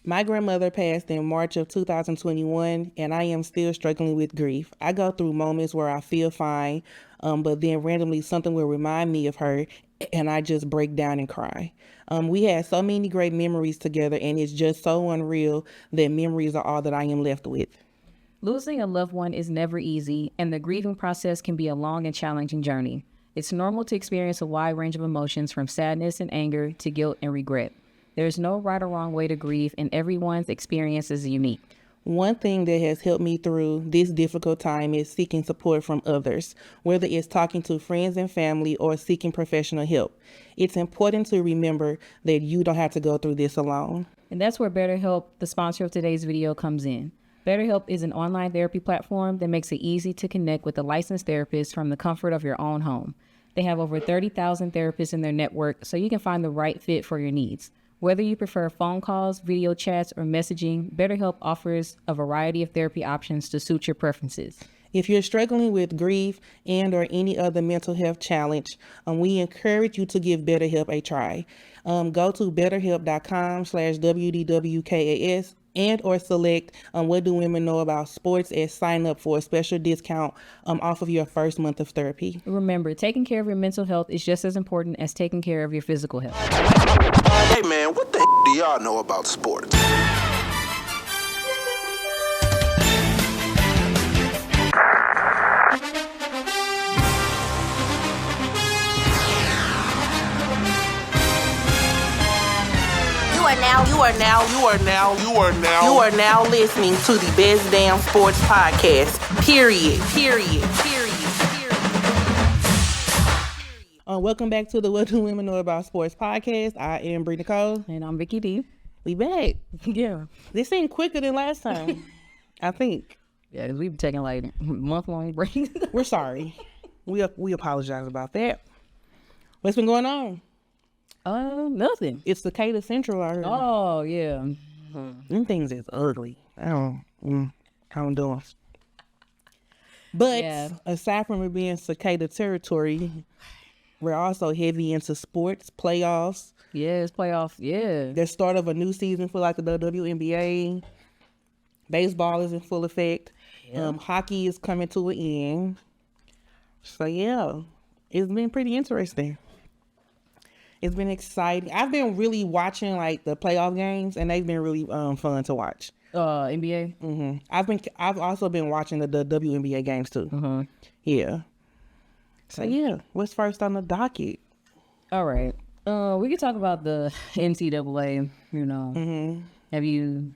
My grandmother passed in March of 2021, and I am still struggling with grief. I go through moments where I feel fine, but then randomly something will remind me of her, and I just break down and cry. We had so many great memories together, and it's just so unreal that memories are all that I am left with. Losing a loved one is never easy, and the grieving process can be a long and challenging journey. It's normal to experience a wide range of emotions from sadness and anger to guilt and regret. There's no right or wrong way to grieve, and everyone's experience is unique. One thing that has helped me through this difficult time is seeking support from others, whether it's talking to friends and family or seeking professional help. It's important to remember that you don't have to go through this alone. And that's where BetterHelp, the sponsor of today's video, comes in. BetterHelp is an online therapy platform that makes it easy to connect with a licensed therapist from the comfort of your own home. They have over 30,000 therapists in their network, so you can find the right fit for your needs. Whether you prefer phone calls, video chats, or messaging, BetterHelp offers a variety of therapy options to suit your preferences. If you're struggling with grief and or any other mental health challenge, we encourage you to give BetterHelp a try. Go to betterhelp.com/WDWKAS and or select What Do Women Know About Sports and sign up for a special discount off of your first month of therapy. Remember, taking care of your mental health is just as important as taking care of your physical health. Hey man, what the do y'all know about sports? You are now listening to the Best Damn Sports Podcast. Period. Welcome back to the What Do Women Know About Sports Podcast. I am Brie Nicole. And I'm Vicky D. We back. Yeah. This seemed quicker than last time. I think. Yeah, we've been taking like month-long breaks. We're sorry. We apologize about that. What's been going on? Nothing. It's Cicada Central, I heard. Oh, yeah. Them things is ugly. I don't do them. But aside from it being cicada territory, we're also heavy into sports, playoffs. Yeah, it's playoff. Yeah. The start of a new season for like the WNBA. Baseball is in full effect. Yeah. Hockey is coming to an end. So yeah, it's been pretty interesting. It's been exciting. I've been really watching like the playoff games, and they've been really fun to watch. NBA. Mm-hmm. I've also been watching the WNBA games too. Mm-hmm. Yeah. So yeah, what's first on the docket? All right. We could talk about the NCAA. You know, have you?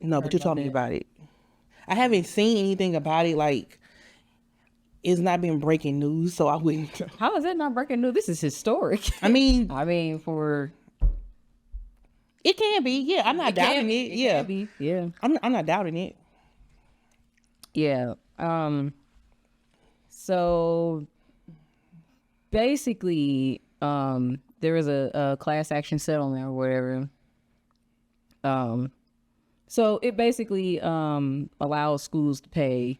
No, but you told me about it. I haven't seen anything about it. Like, it's not been breaking news, so I wouldn't. How is that not breaking news? This is historic. I mean, for it can be. Yeah, I'm not doubting it. Yeah, can be. Yeah, I'm not doubting it. Yeah. So basically, there was a class action settlement or whatever. So it basically allows schools to pay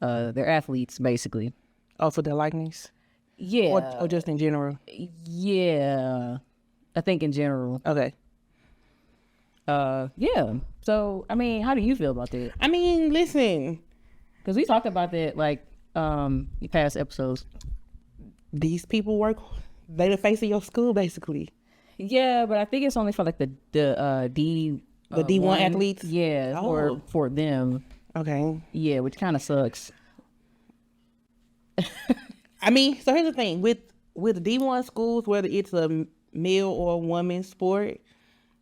their athletes, basically. Oh, for their likeness? Yeah. Or just in general? Yeah. I think in general. Okay. Yeah. So, I mean, how do you feel about that? I mean, listen. Because we talked about that, like, past episodes. These people work, they the face of your school, basically. Yeah, but I think it's only for, like, the D1 athletes? Yeah, or for them. Okay. Yeah, which kind of sucks. I mean, so here's the thing. With D1 schools, whether it's a male or woman sport,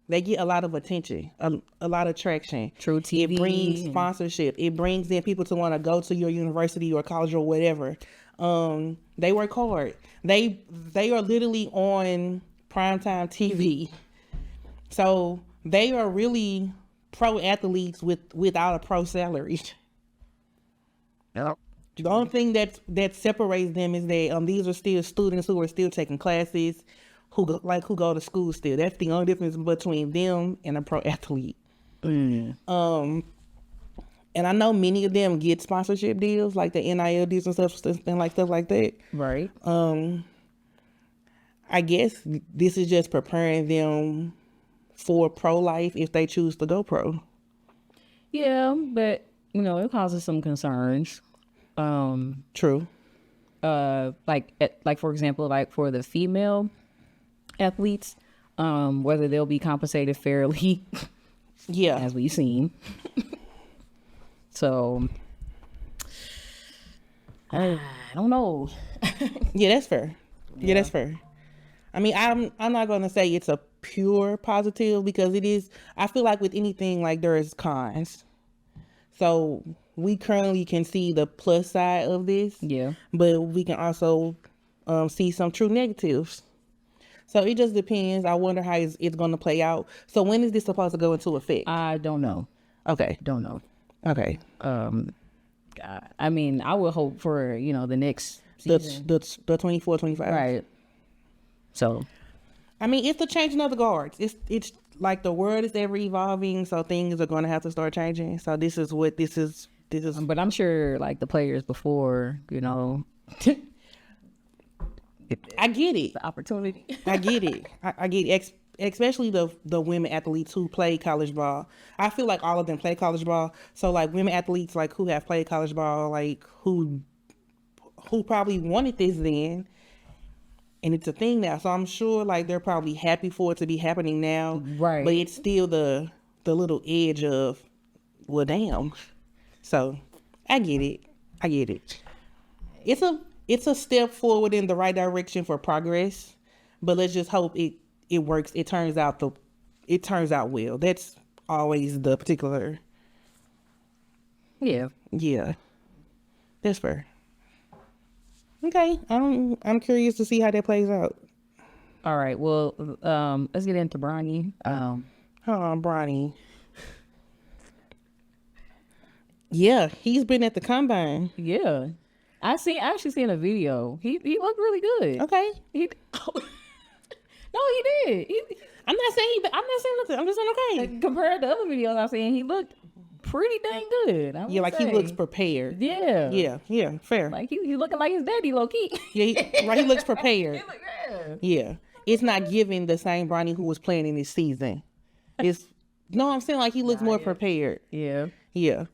they get a lot of attention, a lot of traction. True TV. It brings sponsorship. It brings in people to want to go to your university or college or whatever. They work hard. They are literally on primetime TV. So they are really pro athletes without a pro salary. Yep. The only thing that separates them is that these are still students who are still taking classes, who go to school still. That's the only difference between them and a pro athlete. Mm. And I know many of them get sponsorship deals, like the NIL deals and stuff like that. Right. I guess this is just preparing them for pro-life if they choose to go pro. Yeah, but it causes some concerns. True. Like for example, like for the female athletes, whether they'll be compensated fairly, Yeah. as we've seen. So I don't know. Yeah, that's fair. Yeah, that's fair. I mean, I'm not going to say it's a pure positive because it is. I feel like with anything, like there is cons. So we currently can see the plus side of this. Yeah. But we can also see some true negatives. So it just depends. I wonder how it's going to play out. So when is this supposed to go into effect? I don't know. Okay. Don't know. Okay. I mean, I would hope for the next season. The 24, 25. Right. So, I mean, it's the changing of the guards. It's like the world is ever evolving, so things are going to have to start changing. So this is what this is. but I'm sure like the players before, I get it. the opportunity. I get it. I get it. Especially the women athletes who play college ball. I feel like all of them play college ball. So like women athletes like who have played college ball, like who probably wanted this then. And it's a thing now. So I'm sure like they're probably happy for it to be happening now. Right. But it's still the little edge of, well, damn. So I get it. It's a step forward in the right direction for progress. But let's just hope it works. It turns out well. That's always the particular. Yeah. Yeah. That's fair. Okay, I'm curious to see how that plays out. All right. Well, let's get into Bronny. Bronny. Yeah, he's been at the combine. Yeah. I actually seen a video. He looked really good. Okay. No, he did. I'm not saying nothing. I'm just saying okay. Compared to other videos I've seen, he looked pretty dang good. Yeah, like he looks prepared. Yeah. Yeah, fair. Like he looking like his daddy, low key. Yeah, he looks prepared. Yeah. Yeah. It's not giving the same Bronny who was playing in this season. I'm saying like he looks more prepared. Yeah. Yeah.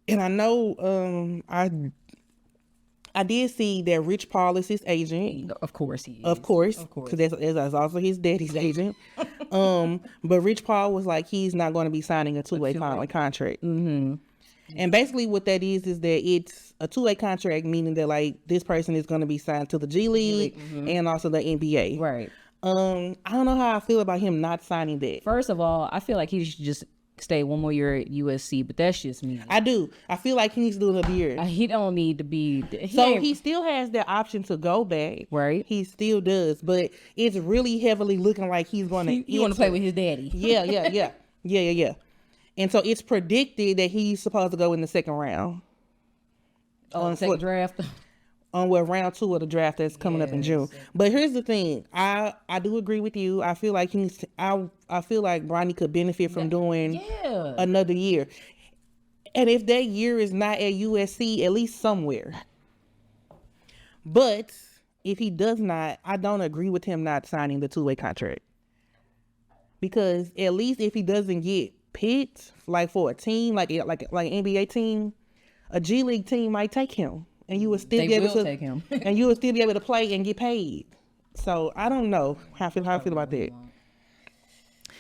And I know I did see that Rich Paul is his agent. Of course he is. Of course. Because that's also his daddy's agent. But Rich Paul was like, he's not going to be signing a two-way contract. Mm-hmm. And basically what that is that it's a two-way contract, meaning that like this person is going to be signed to the G League and also the NBA. Right. I don't know how I feel about him not signing that. First of all, I feel like he should just stay one more year at USC, but that's just me. I do. I feel like he needs to do another year. He don't need to be. He still has the option to go back. Right. He still does, but it's really heavily looking like he's going to. He want to play with his daddy. Yeah. And so it's predicted that he's supposed to go in the second round. Oh, the second draft. Round 2 of the draft that's coming up in June. But here's the thing, I do agree with you. I feel like I feel like Bronny could benefit from doing another year, and if that year is not at USC, at least somewhere. But if he does not, I don't agree with him not signing the two-way contract, because at least if he doesn't get picked, like for a team like an NBA team, a G League team might take him. And you would still be able to take him. and you would still be able to play and get paid. So I don't know how I feel about that.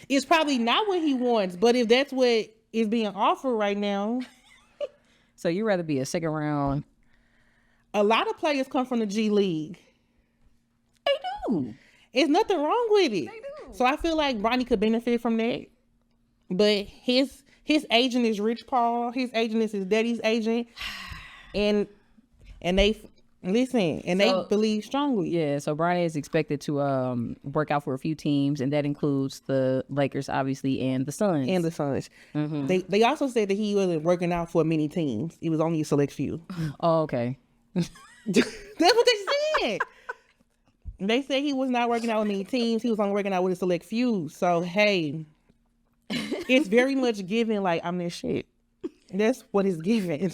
It's probably not what he wants, but if that's what is being offered right now. So you'd rather be a second round? A lot of players come from the G League. They do. There's nothing wrong with it. They do. So I feel like Bronny could benefit from that. But his agent is Rich Paul. His agent is his daddy's agent. And they they believe strongly. Yeah, so Bronny is expected to work out for a few teams, and that includes the Lakers, obviously, and the Suns. Mm-hmm. They also said that he wasn't working out for many teams. It was only a select few. Oh, okay. That's what they said. They said he was not working out with many teams. He was only working out with a select few. So, hey, it's very much given like I'm this shit. That's what it's given.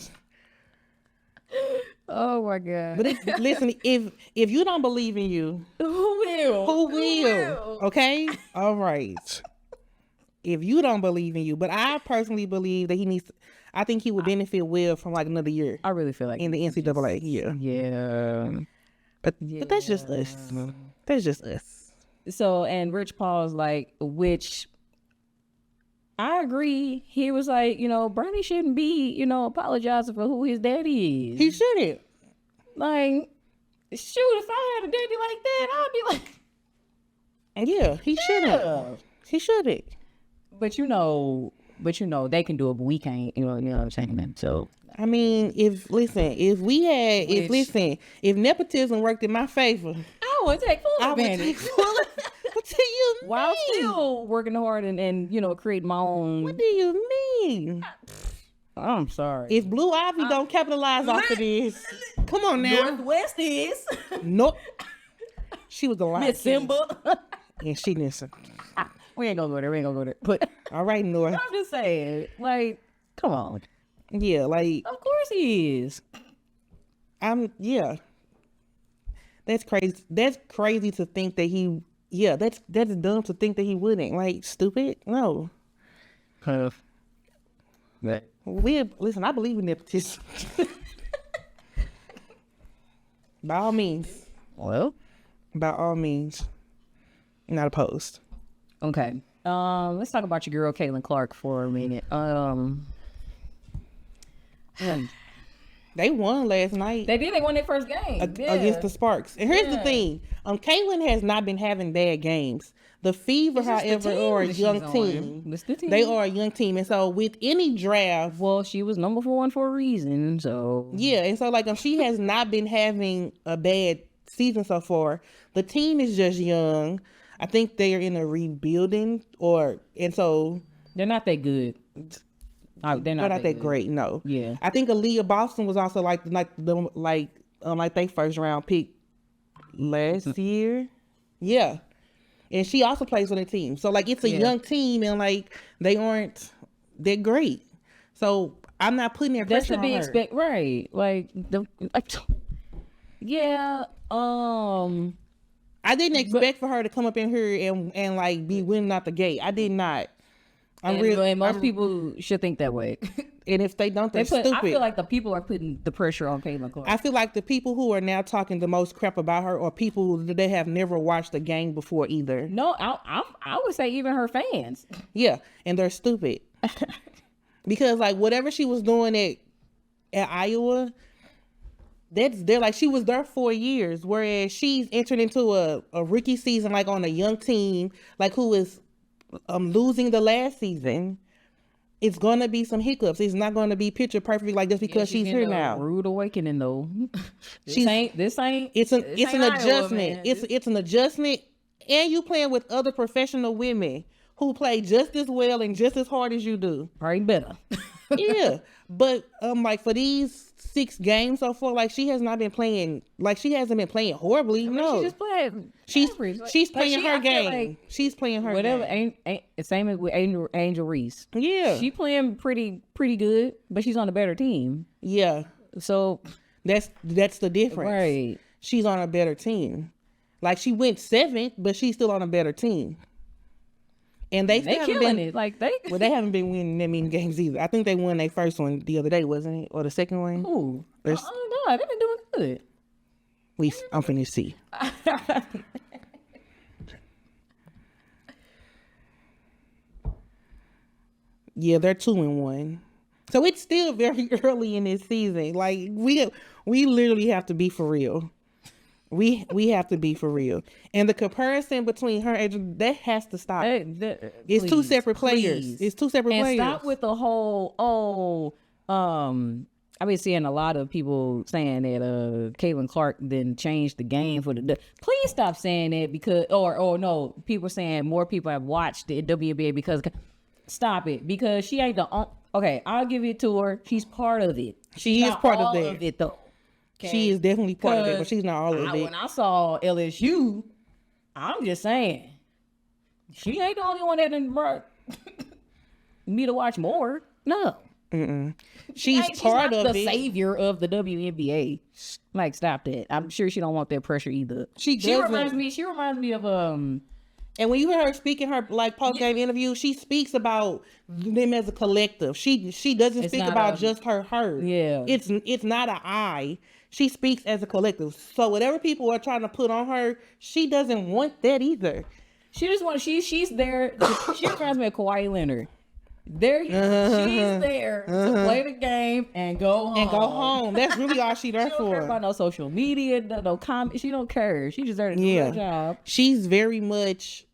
Oh my god. But listen, if you don't believe in you, Who will? who will? Okay, all right. If you don't believe in you, but I personally believe that he needs. I think he would benefit well from like another year I really feel like in the NCAA. Yeah, yeah. but that's just us. That's just us. So, and Rich Paul's like, which I agree. He was like, Bronny shouldn't be, apologizing for who his daddy is. He shouldn't. Like, shoot, if I had a daddy like that, I'd be like, Yeah, he shouldn't. He shouldn't. but they can do it, but we can't. You know what I'm saying? So, I mean, if nepotism worked in my favor, I would take full I would advantage. take full. What do you mean? While still working hard and create my own. What do you mean? I'm sorry. If Blue Ivy don't capitalize off of this, come on now. Northwest is Nope. She was the line. Miss Simba. And she didn't. We ain't gonna go there. But All right, North. I'm just saying, like, come on. Yeah, like Of course he is. yeah. That's crazy. That's crazy to think that he. Yeah, that's dumb to think that he wouldn't. Like, stupid. No. Kind of. Listen, I believe in nepotism. By all means. Well, By all means. Not opposed. okay. Let's talk about your girl Caitlin Clark for a minute. They won last night. They won their first game Against the Sparks. And here's the thing. Caitlin has not been having bad games. The Fever, however, are a young team. It's the team. They are a young team. And so with any draft, Well, she was number 1 for a reason, so yeah, and so like she has not been having a bad season so far. The team is just young. I think they are in a rebuilding and so they're not that good. They're not that good. great, no. Yeah. I think Aaliyah Boston was also like they first round pick last year. Yeah. And she also plays on the team. So like it's a young team and like they're great. So I'm not putting their That's pressure to on be her. expect, right? Like yeah. I didn't expect for her to come up in here and like be winning out the gate. I did not. And most people should think that way. And if they don't, they're stupid. I feel like the people are putting the pressure on Caitlin Clark. I feel like the people who are now talking the most crap about her are people that they have never watched the game before either. No, I would say even her fans. Yeah, and they're stupid. Because like whatever she was doing at Iowa, they're like she was there 4 years, whereas she's entered into a rookie season like on a young team, like who is losing the last season. It's gonna be some hiccups. It's not gonna be picture perfect like just because she's here now. Rude awakening though. It's an It's an Iowa, adjustment. man. It's an adjustment, and you playing with other professional women who play just as well and just as hard as you do. Probably better. Yeah, but like for these 6 games so far, like she has not been playing. Like she hasn't been playing horribly. No, She just played. she's average. she's playing her I feel game. like She's playing her whatever. game. Ain't same as with Angel Reese. Yeah, She playing pretty good, but she's on a better team. yeah. So That's the difference. right. She's on a better team. Like she went 7th, but she's still on a better team. And they They haven't killing been, it. Like they. Well, they haven't been winning that many games either. I think they won their first one the other day, wasn't it? Or the second one? Ooh. There's- Oh no, they've been doing good. I'm finna see. Yeah, they're 2-1. So it's still very early in this season. Like we literally have to be for real. We have to be for real. And the comparison between her and that has to stop. It's 2 separate players. Please. It's 2 separate And players. stop with the whole I've been seeing a lot of people saying that Caitlin Clark then changed the game for the. Please stop saying that because or no, people saying more people have watched the WNBA because. Stop it, because she ain't the okay. I'll give it to her. She's part of it. She is part of all that. it though. Okay? She is definitely part of it, but she's not all of it. When I saw LSU, I'm just saying she ain't the only one that didn't brought me to watch more. No, She's part not of the it. savior of the WNBA. Like, stop that. I'm sure she don't want that pressure either. She reminds me. She reminds me of And when you hear her speak in her like post game interview, she speaks about them as a collective. She doesn't speak about just her. Yeah. It's not an I. She speaks as a collective. So whatever people are trying to put on her, she doesn't want that either. She just wants. She's there. She reminds me of Kawhi Leonard. She's there to play the game and go home. That's really all she there She don't for. care about no social media, no comment. She don't care. She just there to do her job. She's very much.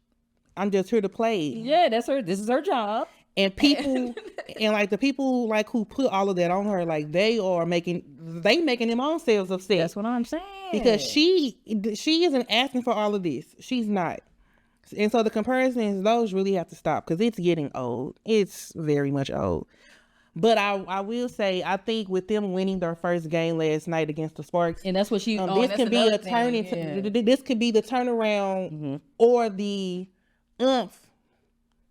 I'm just here to play. Yeah, that's her. This is her job. And people, and like the people like who put all of that on her, like they making them own selves upset. That's what I'm saying. Because she isn't asking for all of this. She's not. And so the comparisons, those really have to stop because it's getting old. It's very much old. But I will say, I think with them winning their first game last night against the Sparks, and that's what she. this could be a turning. This could be the turnaround or the oomph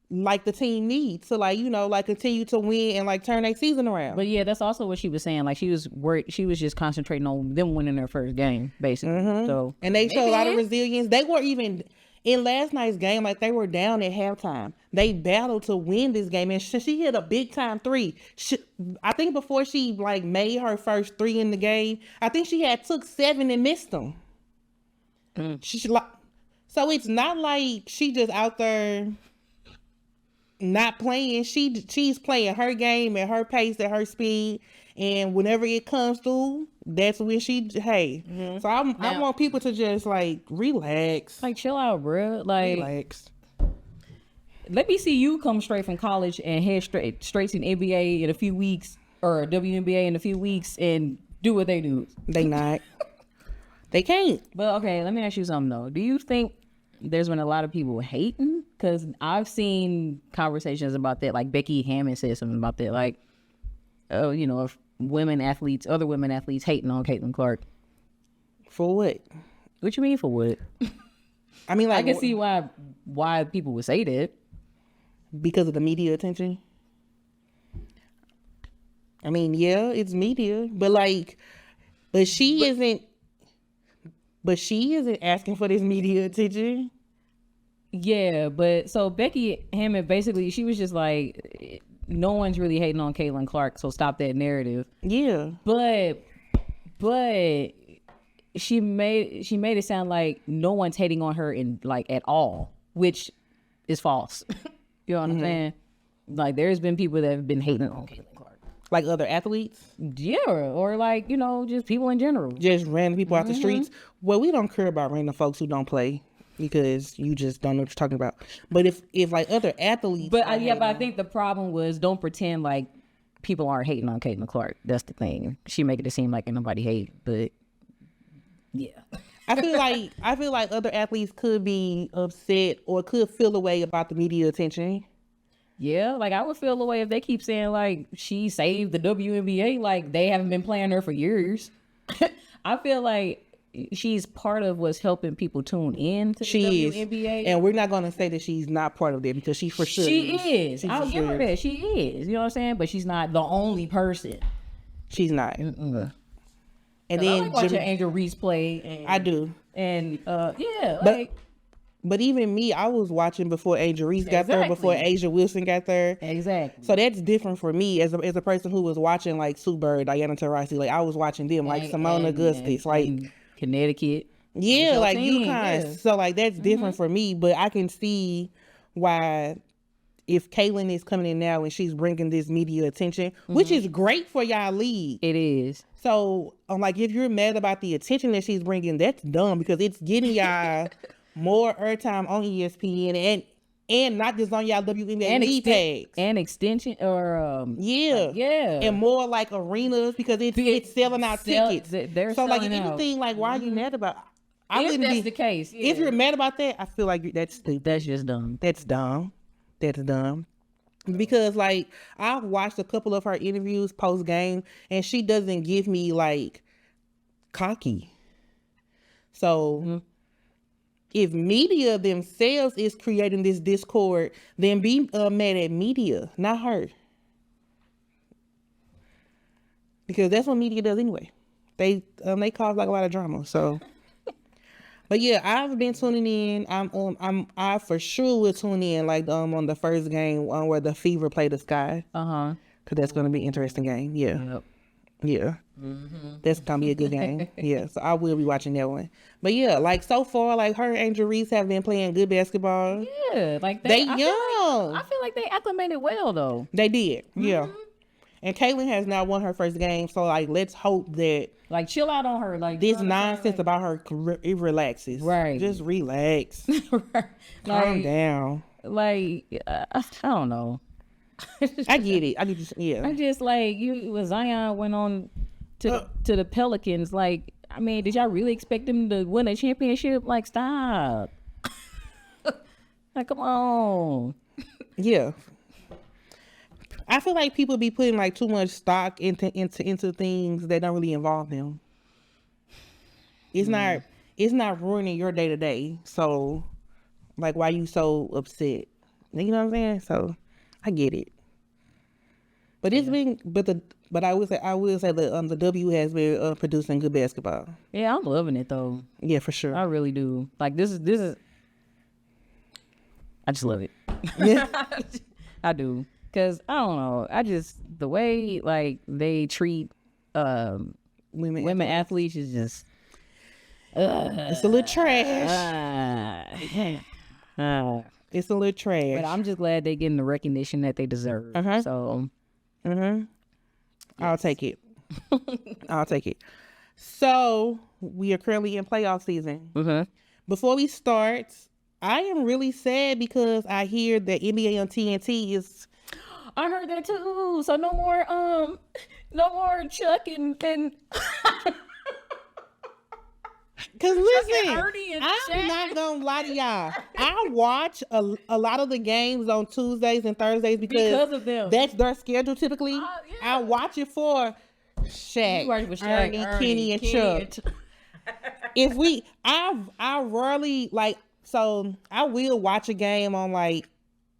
like the team needs to continue to win and like turn their season around. But yeah, that's also what she was saying. Like she was worried. She was just concentrating on them winning their first game, basically. So and they showed a lot of resilience. They weren't even in last night's game. Like they were down at halftime. They battled to win this game, and she hit a big time three. I think before she like made her first three in the game, I think she had took 7 and missed them. So it's not like she just out there not playing. She's playing her game at her pace, at her speed, and whenever it comes through, that's when So I want people to just like relax, like chill out, bro. Like relax. Let me see you come straight from college and head straight to the NBA in a few weeks or WNBA in a few weeks and do what they do. They not. They can't. But okay, let me ask you something though. Do you think there's been a lot of people hating? Because I've seen conversations about that. Like Becky Hammond said something about that. Like, oh, if other women athletes hating on Caitlin Clark. For what? What you mean for what? I mean, like I can see why people would say that. Because of the media attention. I mean, yeah, it's media, but she isn't asking for this media attention. Yeah, but so Becky Hammond basically, she was just like, no one's really hating on Caitlin Clark, so stop that narrative. Yeah, but she made it sound like no one's hating on her at all, which is false. You know what I'm saying? Like there's been people that have been hating on Caitlin Clark. Like other athletes? Yeah, or just people in general. Just random people out the streets. Well, we don't care about random folks who don't play because you just don't know what you're talking about. But if like other athletes... But I think the problem was don't pretend like people aren't hating on Caitlin Clark. That's the thing. She making it seem like nobody hate, but yeah. I feel like other athletes could be upset or could feel a way about the media attention. Yeah, like I would feel the way if they keep saying like she saved the WNBA, like they haven't been playing her for years. I feel like she's part of what's helping people tune in to the WNBA. And we're not going to say that she's not part of that because she for sure is. I'll give her that. She is. You know what I'm saying? But she's not the only person. She's not. And then I like watching Angel Reese play. I do. And But even me, I was watching before Angel Reese got there, before Asia Wilson got there. Exactly. So that's different for me as a person who was watching like Sue Bird, Diana Taurasi. Like I was watching them, like Simone Augustus, like Connecticut. Yeah, like UConn. Yeah. So like that's different for me, but I can see why if Caitlin is coming in now and she's bringing this media attention, which is great for y'all league. It is. So I'm like, if you're mad about the attention that she's bringing, that's dumb because it's getting y'all more airtime on ESPN and not just on y'all WNBA league tags. And extension or and more like arenas because it's selling out tickets. They're so like if out. you think like why are you mad about if that's the case. Yeah. If you're mad about that, I feel like that's stupid. That's just dumb. That's dumb. Because like I've watched a couple of her interviews post game and she doesn't give me like cocky. So if media themselves is creating this discord, then be mad at media, not her. because that's what media does anyway. They cause like a lot of drama. So, but yeah, I've been tuning in. I for sure will tune in like on the first game where the Fever play the Sky. Cause that's gonna be an interesting game. Yeah. Yep. Yeah. That's gonna be a good game. Yeah. So I will be watching that one. But yeah, like so far, like her and Angel Reese have been playing good basketball. Yeah, like They I young. feel like they acclimated well though. They did. Yeah. And Caitlyn has now won her first game, so like let's hope that Like chill out on her. Like this nonsense about her career, it relaxes. Right. Just relax. Right. Calm down. Like I don't know. I get it. I get you. Yeah. I just like when Zion went on to the Pelicans. Like, I mean, did y'all really expect them to win a championship? Like, stop. Like, come on. Yeah. I feel like people be putting like too much stock into things that don't really involve them. It's not ruining your day to day. So, like, why you so upset? You know what I'm saying? So, I get it. But it's been, but I will say that the W has been producing good basketball. Yeah, I'm loving it though. Yeah, for sure. I really do. Like this is. I just love it. Yeah. I do. Cause I don't know. I just the way like they treat women athletes is just. It's a little trash. It's a little trash. But I'm just glad they're getting the recognition that they deserve. So. I'll take it. I'll take it. So we are currently in playoff season. Before we start, I am really sad because I hear that NBA on TNT is. I heard that too. So no more Chuck and. Cause listen, Ernie and I'm Shaq. not gonna lie to y'all. I watch a lot of the games on Tuesdays and Thursdays because of them. That's their schedule typically. Yeah. I watch it for Shaq, You watch it for Shaq, Ernie, Kenny, and Chuck. If we, I rarely like. So I will watch a game on like,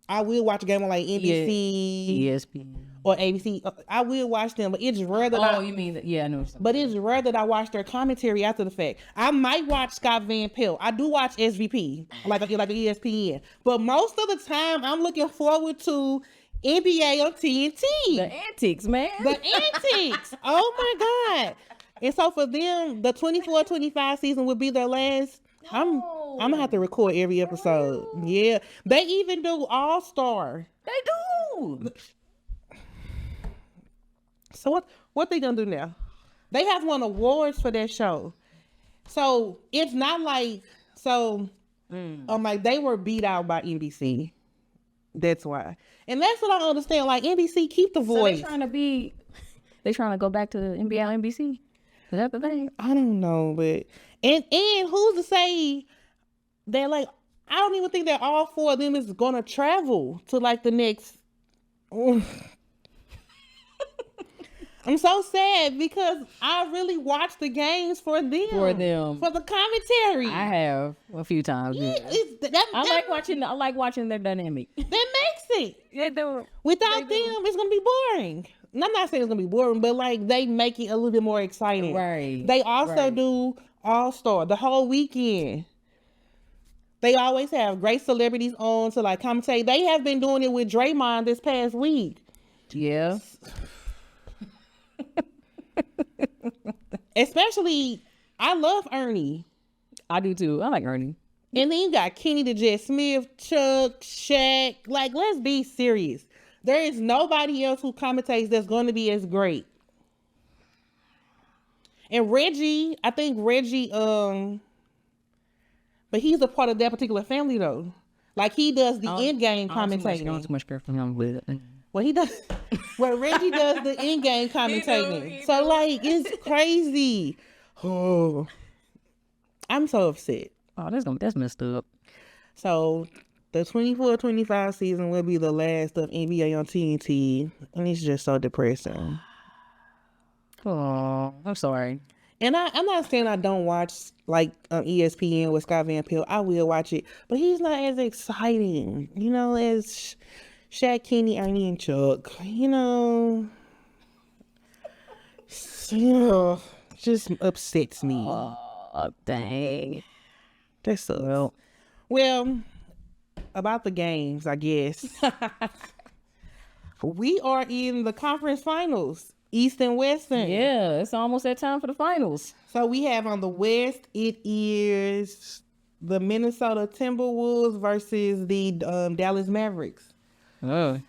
NBC, ESPN. or ABC. I will watch them, but it's rare that You mean that? Yeah, I know. But it's rare that I watch their commentary after the fact. I might watch Scott Van Pelt. I do watch SVP, like ESPN. But most of the time, I'm looking forward to NBA on TNT. The antics, man. The antics. Oh my God. And so for them, the 24-25 season would be their last. I'm gonna have to record every episode. Yeah. They even do All-Star. They do. So what they gonna do now? They have won awards for that show. So it's not like like they were beat out by NBC. That's why. And that's what I don't understand. Like NBC, keep the voice. So they trying to go back to NBA on NBC. Is that the thing? I don't know, but and who's to say that like I don't even think that all four of them is gonna travel to like the next. I'm so sad because I really watch the games for them. For the commentary. I have a few times. Yeah, I like watching their dynamic. That makes it. Yeah, they do. Without them, it's gonna be boring. And I'm not saying it's gonna be boring, but like they make it a little bit more exciting. Right. They also do All-Star the whole weekend. They always have great celebrities on to like commentate. They have been doing it with Draymond this past week. Yeah. Especially, I love Ernie. I do too. I like Ernie. And then you got Kenny the Jet Smith, Chuck, Shaq. Like, let's be serious. There is nobody else who commentates that's going to be as great. And Reggie, I think Reggie, but he's a part of that particular family though. Like he does the end game commentating. I don't too much care for him with it. Well, he does. Well, Reggie does the in game commentating. So like, it's crazy. Oh, I'm so upset. Oh, that's messed up. So the 24-25 season will be the last of NBA on TNT, and it's just so depressing. Oh, I'm sorry. And I'm not saying I don't watch like ESPN with Scott Van Pelt. I will watch it, but he's not as exciting, as Shaq, Kenny, Ernie, and Chuck. just upsets me. Oh, dang. That sucks. Well, about the games, I guess. We are in the conference finals, East and Western. Yeah, it's almost that time for the finals. So we have on the West, it is the Minnesota Timberwolves versus the Dallas Mavericks. Oh.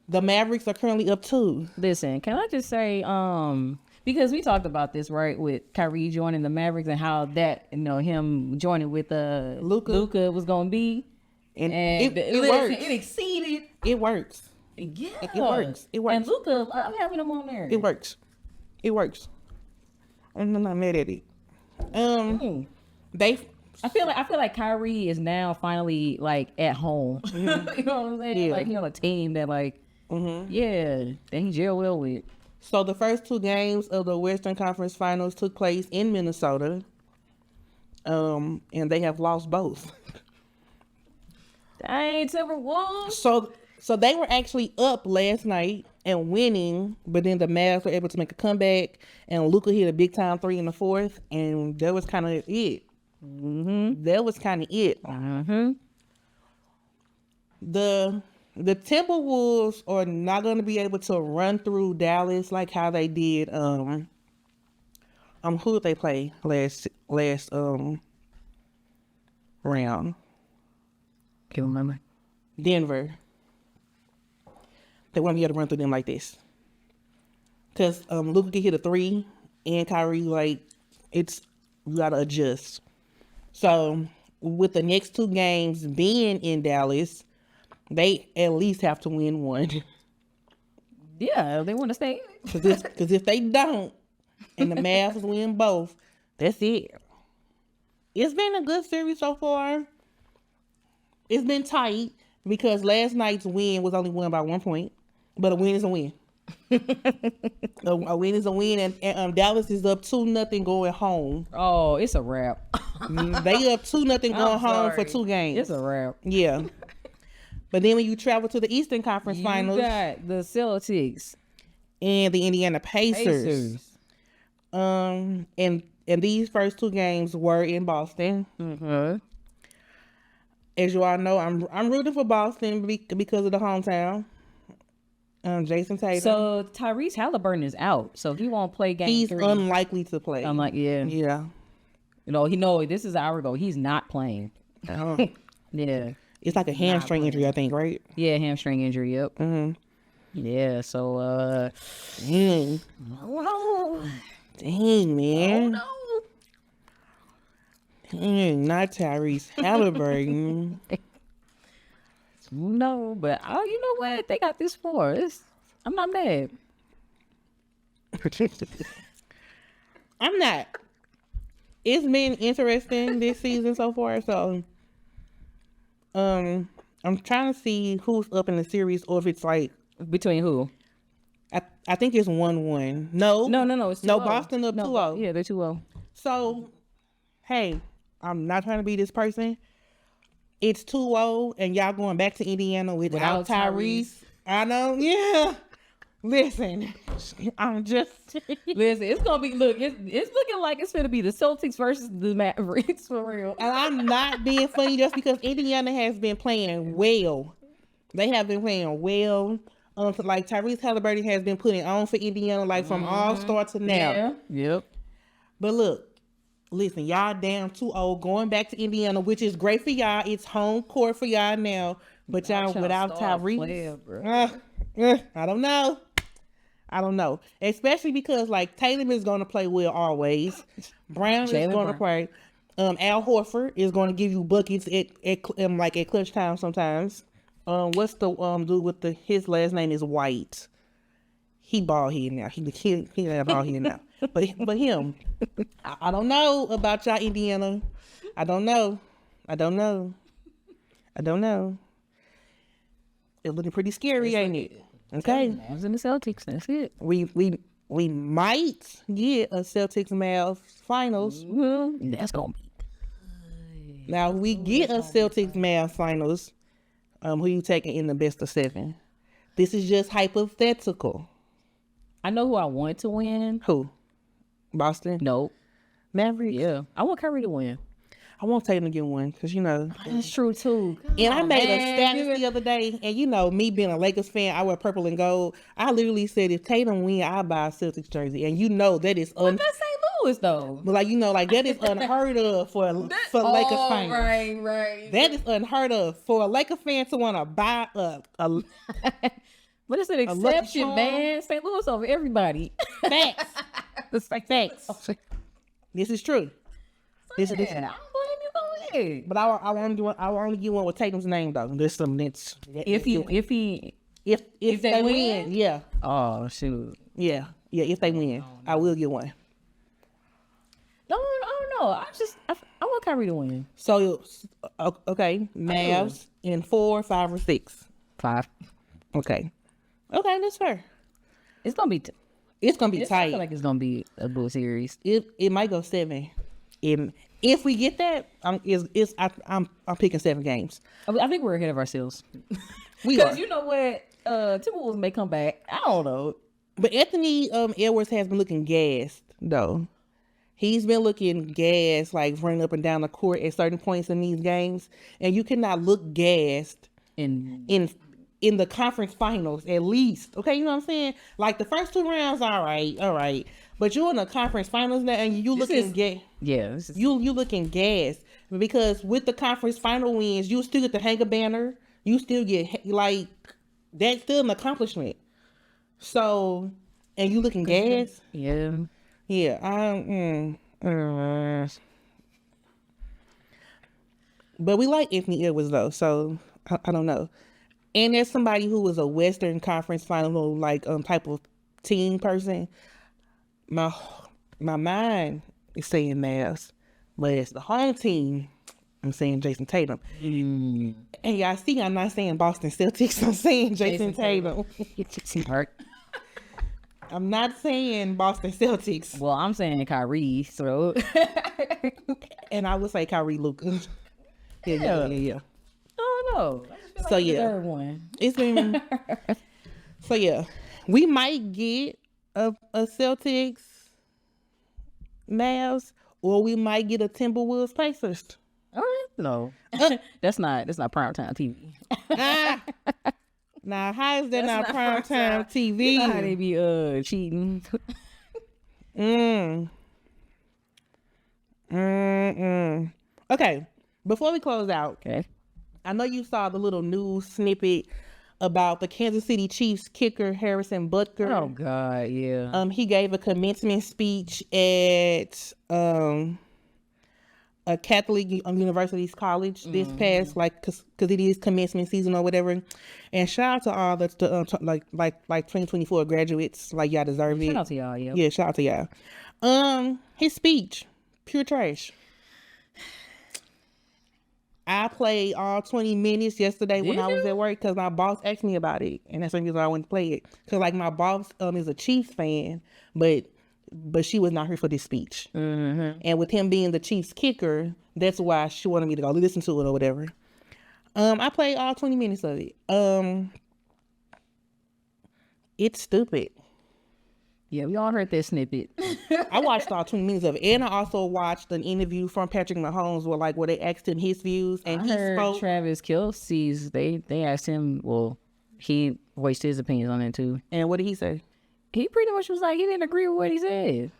The Mavericks are currently up 2. Listen, can I just say, because we talked about this, right, with Kyrie joining the Mavericks and how that, him joining with Luka was going to be. And it listen, works. It exceeded. It works. Yeah. It works. It works. And Luka, I'm having him on there. It works. It works. I'm not mad at it. I feel like Kyrie is now finally like at home. You know what I'm saying? Yeah. Like he on a team that like, yeah, that he gel well with. So the first 2 games of the Western Conference Finals took place in Minnesota. And they have lost both. Dang, Timberwolves. So they were actually up last night and winning, but then the Mavs were able to make a comeback, and Luka hit a big time 3 in the 4th, and that was kind of it. That was kind of it. The Timberwolves are not going to be able to run through Dallas like how they did. Who did they play last round? Can't remember. Denver. They won't be able to run through them like this. Because Luka can hit a 3, and Kyrie, you got to adjust. So, with the next 2 games being in Dallas, they at least have to win 1. Yeah, they want to stay. Because if they don't, and the Mavs win both, that's it. It's been a good series so far. It's been tight because last night's win was only won by 1 point. But a win is a win. A win is a win, and Dallas is up 2-0 going home. Oh, it's a wrap. They up 2-0 going home for 2 games. It's a wrap. Yeah. But then when you travel to the Eastern Conference Finals, you got the Celtics and the Indiana Pacers. And these first 2 games were in Boston. As you all know, I'm rooting for Boston because of the hometown. Jason Tatum. So Tyrese Halliburton is out, so he won't play game 3. He's unlikely to play. I'm like, yeah. This is an hour ago. He's not playing. Yeah. It's like a hamstring injury, I think, right? Yeah, hamstring injury. Yep. Yeah. So. Dang. Oh no. Dang, man. Oh no. Dang, not Tyrese Halliburton. No, but you know what? They got this for. I'm not mad. I'm not. It's been interesting this season so far. So, I'm trying to see who's up in the series, or if it's like between who. I think it's 1-1. No. It's 2-0. No, Boston up 2-0. Yeah, they're 2-0. So, hey, I'm not trying to be this person. It's 2-0, and y'all going back to Indiana without Tyrese. I know, yeah. Listen, I'm just... Listen, it's going to be... Look, it's looking like it's going to be the Celtics versus the Mavericks, for real. And I'm not being funny just because Indiana has been playing well. They have been playing well. Like, Tyrese Halliburton has been putting on for Indiana, like, from All-Star to now. Yeah. Yep. But look, listen, y'all down 2-0, going back to Indiana, which is great for y'all. It's home court for y'all now. But y'all without Tyrese, I don't know. Especially because like Tatum is going to play well always. Brown is going to play. Al Horford is going to give you buckets at clutch time sometimes. What's the dude with his last name is White? He bald head now. He not bald head now. But him, I don't know about y'all Indiana. I don't know. It's looking pretty scary, ain't it? Okay. Mavs and the Celtics. That's it. We might get a Celtics Mavs finals. Well, that's gonna be good. Now we get a Celtics Mavs finals. Who you taking in the best of 7? This is just hypothetical. I know who I want to win. Who? Boston? Nope. Mavericks? Yeah. I want Curry to win. I won't take him to get one because, That's true, too. and I made a status the other day, and me being a Lakers fan, I wear purple and gold. I literally said, if Tatum win, I'll buy a Celtics jersey. And that is But that's St. Louis, though. but that is unheard of for Lakers fans. Right. That is unheard of for a Lakers fan to want to buy a But it's an lucky exception, charm. man. St. Louis over everybody. facts. It's like Facts. This is true. This is I don't blame you. Go ahead. But I want to get one with Tatum's name though. There's some that's If they win? win, yeah. Oh shoot. Yeah. If they win, I will get one. No, I don't know. I want Kyrie to win. So, okay, Mavs in 4, 5, or 6. 5. Okay, that's fair. It's gonna be. It's gonna be I tight. feel like it's gonna be a bull series. It might go 7. If we get that, I'm picking 7 games. I think we're ahead of ourselves. We are. Because you know what, Timberwolves may come back. I don't know. But Anthony Edwards has been looking gassed though. He's been looking gassed, like running up and down the court at certain points in these games, and you cannot look gassed And in the conference finals at least. Okay, you know what I'm saying? Like the first 2 rounds, all right. But you're in the conference finals now, and you looking gas. yeah, this is, You looking gas because with the conference final wins, you still get to hang a banner. You still get like that's still an accomplishment. So, and you looking gas. yeah. Yeah, but we like Anthony Edwards though, so I don't know. And there's somebody who was a Western Conference final like type of team person. My mind is saying Mavs, but it's the home team. I'm saying Jason Tatum. And y'all see, I'm not saying Boston Celtics. I'm saying Jason Tatum. I'm not saying Boston Celtics. Well, I'm saying Kyrie. So And I would say Kyrie Luka. Yeah. I don't know. I just feel So, like the yeah. third one. It's been so yeah. We might get a Celtics Mavs, or we might get a Timberwolves Pacers. All right. No, that's not primetime TV. Now, how is that not not primetime TV? You know how they be cheating. Okay, before we close out, Okay. I know you saw the little news snippet about the Kansas City Chiefs kicker Harrison Butker. Oh God, yeah. He gave a commencement speech at a Catholic University's college this past, cause it is commencement season or whatever. And shout out to all the like 2024 graduates, like y'all deserve it. Shout out to y'all, yeah. Yeah, shout out to y'all. His speech, pure trash. I played all 20 minutes yesterday when I was at work because my boss asked me about it, and that's the reason I went to play it. Because like my boss is a Chiefs fan, but she was not here for this speech. And with him being the Chiefs kicker, that's why she wanted me to go listen to it or whatever. I played all 20 minutes of it. It's stupid. Yeah, we all heard that snippet. I watched all 20 minutes of it, and I also watched an interview from Patrick Mahomes where they asked him his views, and I he heard spoke. Travis Kelce's. They asked him. Well, he voiced his opinions on it too. And what did he say? He pretty much was like he didn't agree with what he said.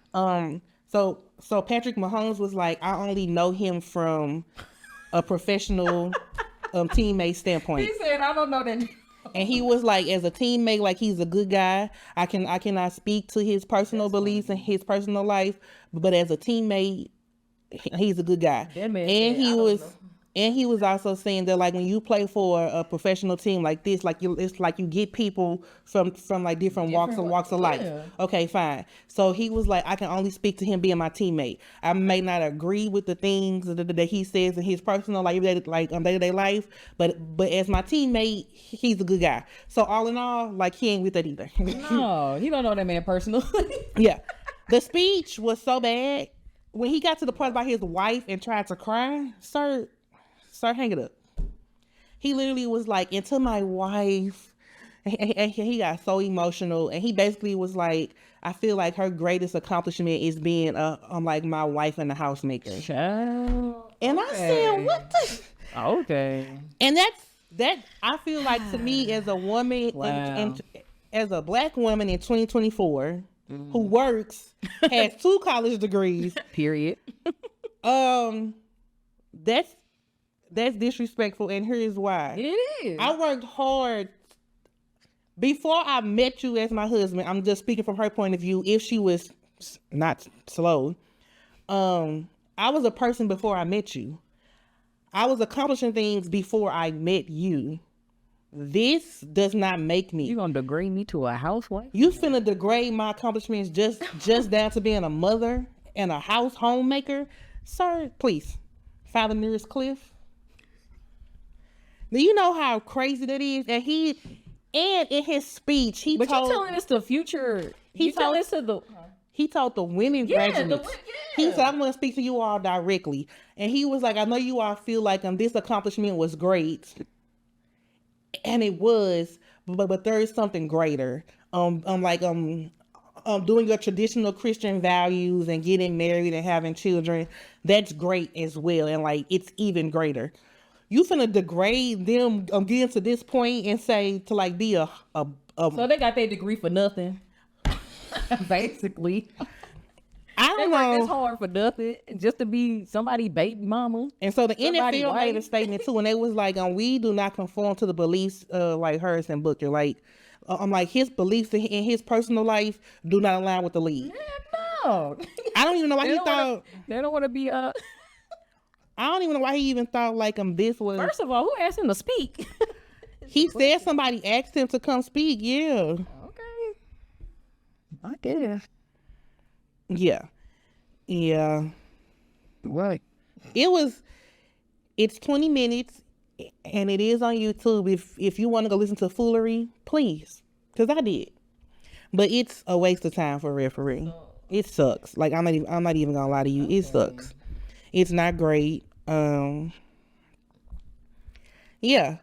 So Patrick Mahomes was like, I only know him from a professional teammate standpoint. He said, I don't know that. And he was like, as a teammate, like he's a good guy. I cannot speak to his personal beliefs and his personal life, but as a teammate, he's a good guy. That man And said, he was also saying that like when you play for a professional team like this, it's like you get people from like different walks of life. Yeah. Okay, fine. So he was like, I can only speak to him being my teammate. I may not agree with the things that he says in his personal life, day-to-day life, but as my teammate, he's a good guy. So all in all, like he ain't with that either. No, he don't know that man personally. Yeah. The speech was so bad. When he got to the part about his wife and tried to cry, sir, hang it up. He literally was like, and to my wife And he got so emotional, and he basically was like, I feel like her greatest accomplishment is being like my wife and the housemaker. Child. And I said, what the? Okay. And that I feel like, to me, as a woman, and as a Black woman in 2024 who works, has 2 college degrees, Period. that's disrespectful, and here's why. It is. I worked hard before I met you as my husband. I'm just speaking from her point of view. If she was not slow, I was a person before I met you. I was accomplishing things before I met you. This does not make me. You gonna degrade me to a housewife? You finna degrade my accomplishments just down to being a mother and a homemaker? Sir, please, file the nearest cliff. Do you know how crazy that is? And in his speech, he But told... you're telling us the future. He told the women graduates. He said, I'm going to speak to you all directly. And he was like, I know you all feel like this accomplishment was great. And it was, but there is something greater. Doing your traditional Christian values and getting married and having children, that's great as well. And like, it's even greater. You finna degrade them getting to this point and say to like be a So they got their degree for nothing. Basically. I don't They work know. this hard for nothing just to be somebody baby mama. And so the Somebody NFL made a white. statement too, and they was like, we do not conform to the beliefs like hers and Booker. Like, like his beliefs in his personal life do not align with the league. No. I don't even know why he thought. They don't want to be I don't even know why he even thought like this was. First of all, who asked him to speak? He said somebody asked him to come speak. Yeah. Okay. I guess. Yeah. Right. It's 20 minutes and it is on YouTube. If you want to go listen to foolery, please. Cause I did. But it's a waste of time for a referee. It sucks. Like I'm not even gonna lie to you. It sucks. It's not great. Yeah.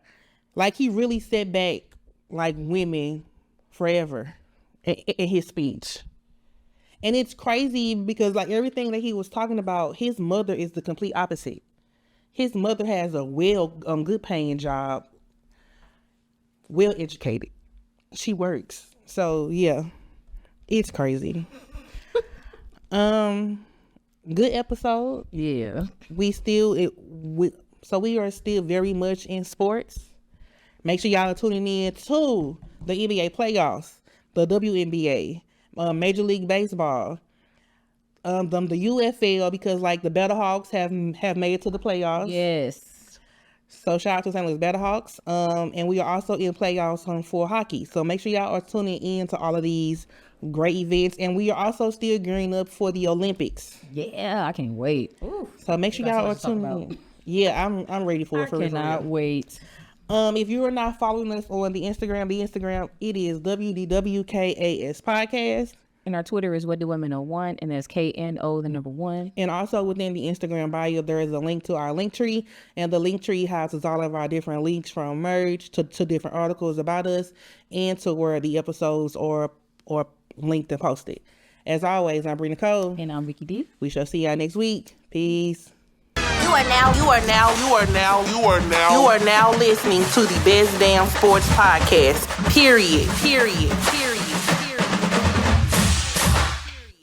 Like he really set back like women forever in his speech. And it's crazy because like everything that he was talking about, his mother is the complete opposite. His mother has a good paying job, well educated. She works. So yeah, it's crazy. Good episode. Yeah. We are still very much in sports. Make sure y'all are tuning in to the NBA playoffs, the WNBA, Major League Baseball, the UFL, because like the Better Hawks have made it to the playoffs. Yes. So shout out to St. Louis Better Hawks. And we are also in playoffs for hockey. So make sure y'all are tuning in to all of these great events. And we are also still gearing up for the Olympics. Yeah, I can't wait. Ooh, So make sure y'all are tuning in. Yeah, I'm ready for it. I cannot wait. If you are not following us on the Instagram, it is WDWKAS Podcast. And our Twitter is What Do Women Know 1, and that's KNO, the number 1. And also within the Instagram bio, there is a link to our link tree. And the link tree houses all of our different links from merch to different articles about us and to where the episodes are linked and posted. As always, I'm Brina Cole. And I'm Vicky D. We shall see y'all next week. Peace. You are now listening to the Best Damn Sports Podcast. Period.